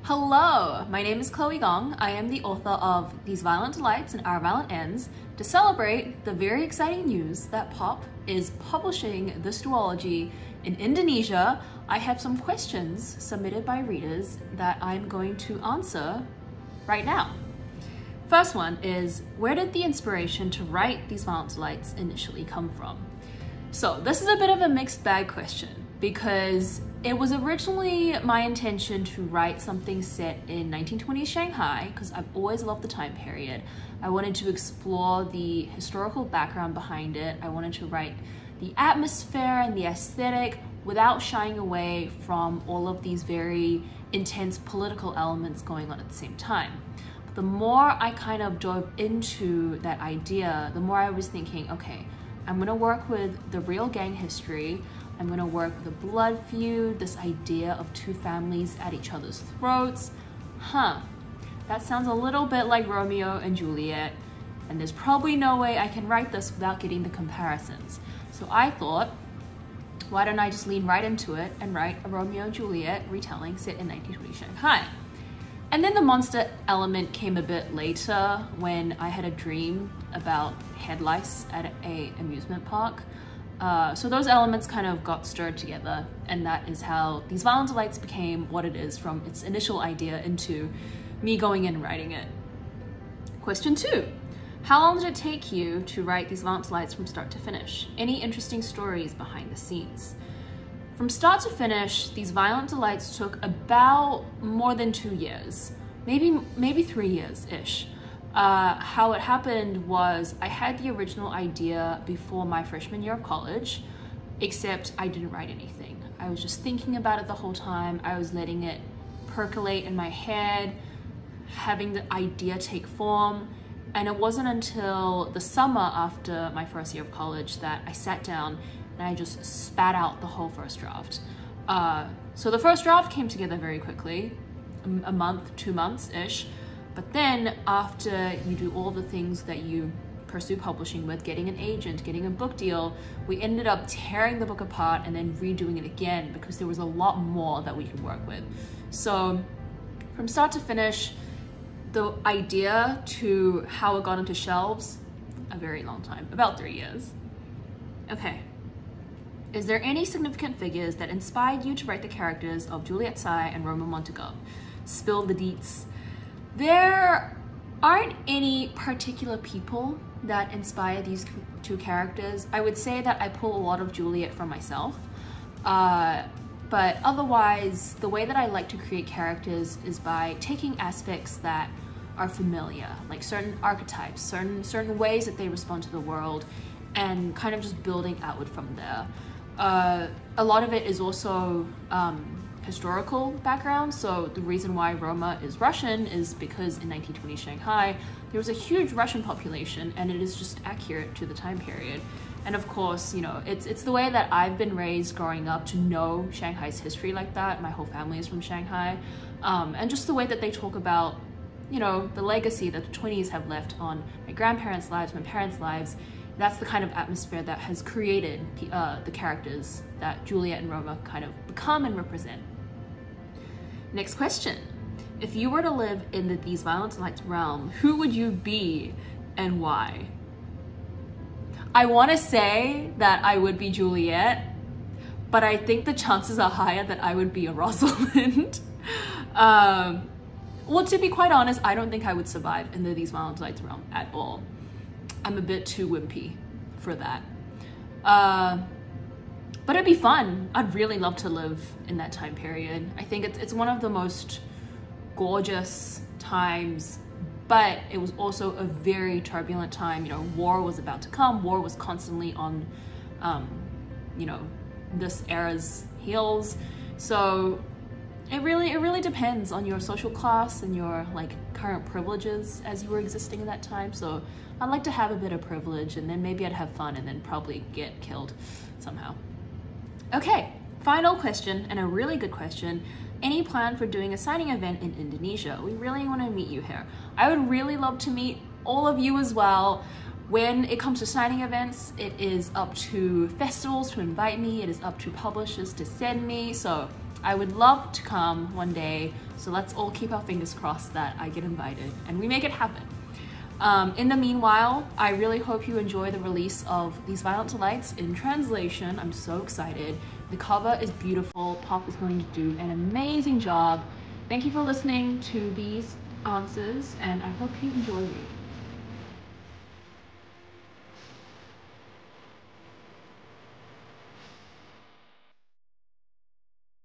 Hello, my name is Chloe Gong. I am the author of These Violent Delights and Our Violent Ends. To celebrate the very exciting news that Pop is publishing this duology in Indonesia, I have some questions submitted by readers that I'm going to answer right now. First one is, where did the inspiration to write These Violent Delights initially come from? So this is a bit of a mixed bag question because it was originally my intention to write something set in 1920s Shanghai because I've always loved the time period. I wanted to explore the historical background behind it. I wanted to write the atmosphere and the aesthetic without shying away from all of these very intense political elements going on at the same time. But the more I kind of dove into that idea, the more I was thinking, okay, I'm gonna work with the real gang history. I'm gonna work with the blood feud, this idea of two families at each other's throats. That sounds a little bit like Romeo and Juliet, and there's probably no way I can write this without getting the comparisons. So I thought, why don't I just lean right into it and write a Romeo and Juliet retelling set in 1920 Shanghai. And then the monster element came a bit later when I had a dream about head lice at an amusement park. So those elements kind of got stirred together, and that is how These Violent Delights became what it is from its initial idea into me going in and writing it. Question 2. How long did it take you to write These Violent Delights from start to finish? Any interesting stories behind the scenes? From start to finish, These Violent Delights took about more than 2 years, maybe 3 years-ish. How it happened was I had the original idea before my freshman year of college, except I didn't write anything. I was just thinking about it the whole time. I was letting it percolate in my head, having the idea take form. And it wasn't until the summer after my first year of college that I sat down and I just spat out the whole first draft. So the first draft came together very quickly, a month, 2 months-ish. But then after you do all the things that you pursue publishing with, getting an agent, getting a book deal, we ended up tearing the book apart and then redoing it again because there was a lot more that we could work with. So from start to finish, the idea to how it got into shelves, a very long time, about 3 years. Okay. Is there any significant figures that inspired you to write the characters of Juliet Tsai and Roma Montego? Spill the deets. There aren't any particular people that inspire these two characters. I would say that I pull a lot of Juliet from myself, but otherwise, the way that I like to create characters is by taking aspects that are familiar, like certain archetypes, certain ways that they respond to the world, and kind of just building outward from there. A lot of it is also historical background. So the reason why Roma is Russian is because in 1920 Shanghai, there was a huge Russian population, and it is just accurate to the time period. And of course, you know, it's the way that I've been raised growing up to know Shanghai's history like that. My whole family is from Shanghai. And just the way that they talk about, you know, the legacy that the 20s have left on my grandparents' lives, my parents' lives. That's the kind of atmosphere that has created the characters that Juliet and Roma kind of become and represent. Next question. If you were to live in the These Violent Delights realm, who would you be and why? I want to say that I would be Juliet, but I think the chances are higher that I would be a Rosalind. Well, to be quite honest, I don't think I would survive in the These Violent Delights realm at all. I'm a bit too wimpy for that. But it'd be fun. I'd really love to live in that time period. I think it's one of the most gorgeous times, but it was also a very turbulent time. You know, war was about to come. War was constantly on, you know, this era's heels. So it really depends on your social class and your like current privileges as you were existing in that time. So I'd like to have a bit of privilege, and then maybe I'd have fun and then probably get killed somehow. Okay, final question, and a really good question. Any plan for doing a signing event in Indonesia? We really want to meet you here. I would really love to meet all of you as well. When it comes to signing events, it is up to festivals to invite me. It is up to publishers to send me. So I would love to come one day, so let's all keep our fingers crossed that I get invited and we make it happen. In the meanwhile, I really hope you enjoy the release of These Violent Delights in translation. I'm so excited. The cover is beautiful. Pop is going to do an amazing job. Thank you for listening to these answers, and I hope you enjoy reading.